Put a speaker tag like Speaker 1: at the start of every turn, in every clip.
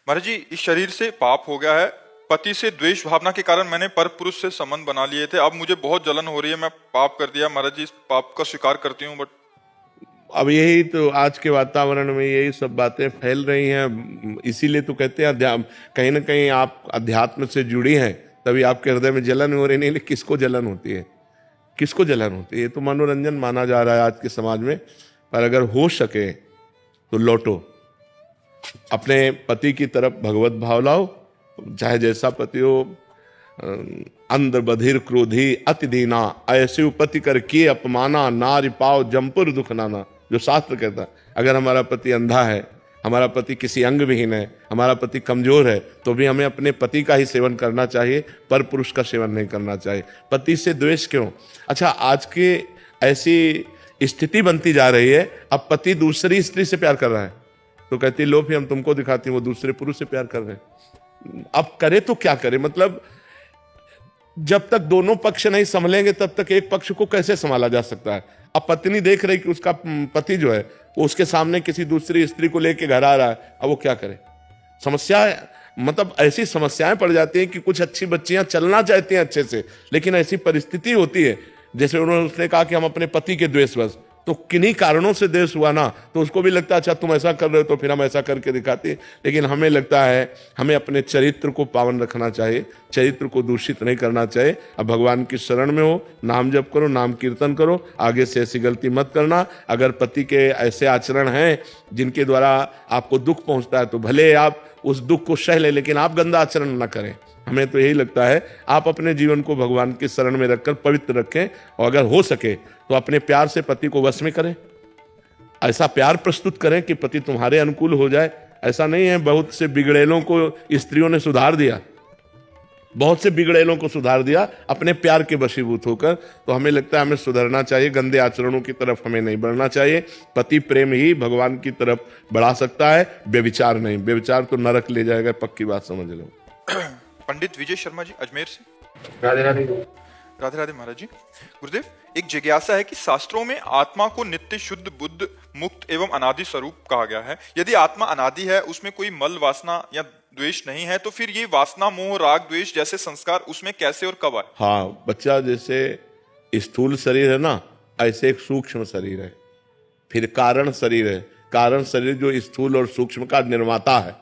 Speaker 1: महाराज जी, इस शरीर से पाप हो गया है। पति से द्वेष भावना के कारण मैंने पर पुरुष से संबंध बना लिए थे। अब मुझे बहुत जलन हो रही है, मैं पाप कर दिया महाराज जी, इस पाप का स्वीकार करती हूँ, बट
Speaker 2: अब यही तो आज के वातावरण में यही सब बातें फैल रही हैं। इसीलिए तो कहते हैं कहीं ना कहीं आप अध्यात्म से जुड़ी हैं, तभी आपके हृदय में जलन हो रही नहीं। लेकिन किसको जलन होती है? किसको जलन होती है? ये तो मनोरंजन माना जा रहा है आज के समाज में। पर अगर हो सके तो लौटो, अपने पति की तरफ भगवत भाव लाओ। चाहे जैसा पति हो, अंध बधिर क्रोधी अति दीना, ऐसे पति कर किए अपमाना, नारी पाव जमपुर दुख नाना, जो शास्त्र कहता है। अगर हमारा पति अंधा है, हमारा पति किसी अंग विहीन है, हमारा पति कमजोर है, तो भी हमें अपने पति का ही सेवन करना चाहिए, पर पुरुष का सेवन नहीं करना चाहिए। पति से द्वेष क्यों? अच्छा, आज के ऐसी स्थिति बनती जा रही है, अब पति दूसरी स्त्री से प्यार कर रहा है तो कहती लो फिर हम तुमको दिखाती हैं, वो दूसरे पुरुष से प्यार कर रहे हैं। अब करे तो क्या करे? मतलब जब तक दोनों पक्ष नहीं संभलेंगे तब तक एक पक्ष को कैसे संभाला जा सकता है? अब पत्नी देख रही कि उसका पति जो है वो उसके सामने किसी दूसरी स्त्री को लेके घर आ रहा है, अब वो क्या करे? समस्या मतलब ऐसी समस्याएं पड़ जाती हैं कि कुछ अच्छी बच्चियां चलना चाहती हैं अच्छे से, लेकिन ऐसी परिस्थिति होती है, जैसे उसने कहा कि हम अपने पति के द्वेषवश, तो किन्हीं कारणों से द्वेष हुआ ना, तो उसको भी लगता है अच्छा तुम ऐसा कर रहे हो तो फिर हम ऐसा करके दिखाते। लेकिन हमें लगता है हमें अपने चरित्र को पावन रखना चाहिए, चरित्र को दूषित नहीं करना चाहिए। अब भगवान की शरण में हो, नाम जप करो, नाम कीर्तन करो, आगे से ऐसी गलती मत करना। अगर पति के ऐसे आचरण हैं जिनके द्वारा आपको दुख पहुंचता है तो भले आप उस दुख को सह ले, लेकिन आप गंदा आचरण न करें। हमें तो यही लगता है आप अपने जीवन को भगवान की शरण में रखकर पवित्र रखें, और अगर हो सके तो अपने प्यार से पति को वश में करें। ऐसा प्यार प्रस्तुत करें कि पति तुम्हारे अनुकूल हो जाए। ऐसा नहीं है, बहुत से बिगड़ेलों को स्त्रियों ने सुधार दिया, बहुत से बिगड़ेलों को सुधार दिया अपने प्यार के वशीभूत होकर। तो हमें लगता है हमें सुधरना चाहिए, गंदे आचरणों की तरफ हमें नहीं बढ़ना चाहिए। पति प्रेम ही भगवान की तरफ बढ़ा सकता है, व्यभिचार नहीं। व्यभिचार तो नरक ले जाएगा, पक्की बात समझ लो।
Speaker 1: पंडित विजय शर्मा जी, अजमेर से।
Speaker 2: राधे राधे।
Speaker 1: राधे राधे महाराज जी। गुरुदेव, एक जिज्ञासा है कि शास्त्रों में आत्मा को नित्य, शुद्ध, बुद्ध, मुक्त एवं अनादि स्वरूप कहा गया है। यदि आत्मा अनादि है, उसमें कोई मल वासना या द्वेष नहीं है, तो फिर ये वासना, मोह, राग, द्वेष जैसे संस्कार उसमें कैसे और कब आए?
Speaker 2: हाँ, बच्चा जैसे स्थूल शरीर है ना, ऐसे एक सूक्ष्म शरीर है, फिर कारण शरीर है। कारण शरीर जो स्थूल और सूक्ष्म का निर्माता है,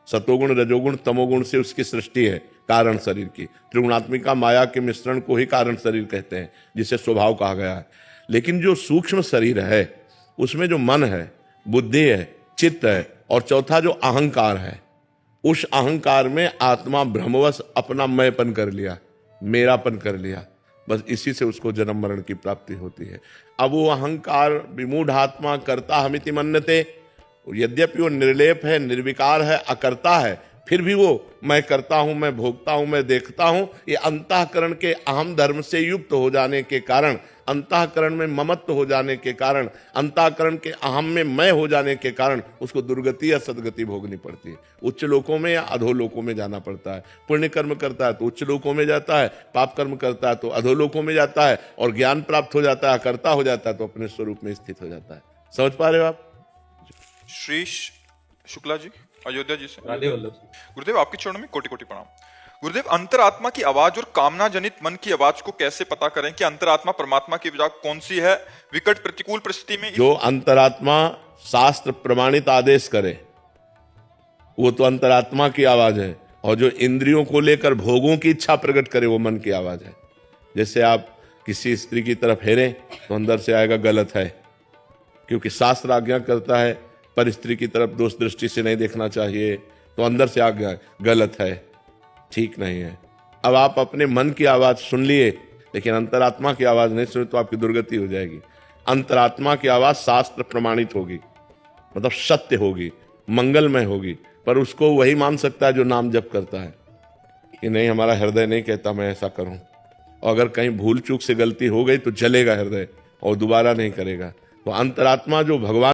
Speaker 2: सतोगुण रजोगुण तमोगुण से उसकी सृष्टि है। कारण शरीर की त्रिगुणात्मिका माया के मिश्रण को ही कारण शरीर कहते हैं, जिसे स्वभाव कहा गया है। लेकिन जो सूक्ष्म शरीर है उसमें जो मन है, बुद्धि है, चित्त है, और चौथा जो अहंकार है, उस अहंकार में आत्मा भ्रमवश अपना मैंपन कर लिया, मेरापन कर लिया। बस इसी से उसको जन्म मरण की प्राप्ति होती है। अब वो अहंकार विमूढ़ आत्मा करता हमिति मन्यते, यद्यपि वो निर्लेप है, निर्विकार है, अकर्ता है, फिर भी वो मैं करता हूं, मैं भोगता हूं, मैं देखता हूं, ये अंतःकरण के अहम धर्म से युक्त हो जाने के कारण, अंतःकरण में ममत्व हो जाने के कारण, अंतःकरण के अहम में मैं हो जाने के कारण उसको दुर्गति या सदगति भोगनी पड़ती है। उच्च लोकों में या अधोलोकों में जाना पड़ता है। पुण्य कर्म करता है तो उच्च लोकों में जाता है, पाप कर्म करता है तो अधोलोकों में जाता है, और ज्ञान प्राप्त हो जाता है, कर्ता हो जाता है तो अपने स्वरूप में स्थित हो जाता है। समझ पा रहे हो आप?
Speaker 1: श्री शुक्ला जी, अयोध्या जी से। गुरुदेव, आपके चरणों में कोटि कोटि प्रणाम। गुरुदेव, अंतरात्मा की आवाज और कामना जनित मन की आवाज को कैसे पता करें कि अंतरात्मा परमात्मा की आवाज कौन सी है? विकट प्रतिकूल परिस्थिति में
Speaker 2: जो अंतरात्मा शास्त्र प्रमाणित आदेश करे वो तो अंतरात्मा की आवाज है, और जो इंद्रियों को लेकर भोगों की इच्छा प्रकट करे वो मन की आवाज है। जैसे आप किसी स्त्री की तरफ हेरें तो अंदर से आएगा गलत है, क्योंकि शास्त्र आज्ञा करता है पर स्त्री की तरफ दोष दृष्टि से नहीं देखना चाहिए, तो अंदर से आज्ञा गलत है, ठीक नहीं है। अब आप अपने मन की आवाज सुन लिए लेकिन अंतरात्मा की आवाज नहीं सुनी तो आपकी दुर्गति हो जाएगी। अंतरात्मा की आवाज शास्त्र प्रमाणित होगी, मतलब सत्य होगी, मंगलमय होगी, पर उसको वही मान सकता है जो नाम जप करता है कि नहीं हमारा हृदय नहीं कहता मैं ऐसा करूं। और अगर कहीं भूल चूक से गलती हो गई तो जलेगा हृदय और दोबारा नहीं करेगा। तो अंतरात्मा जो भगवान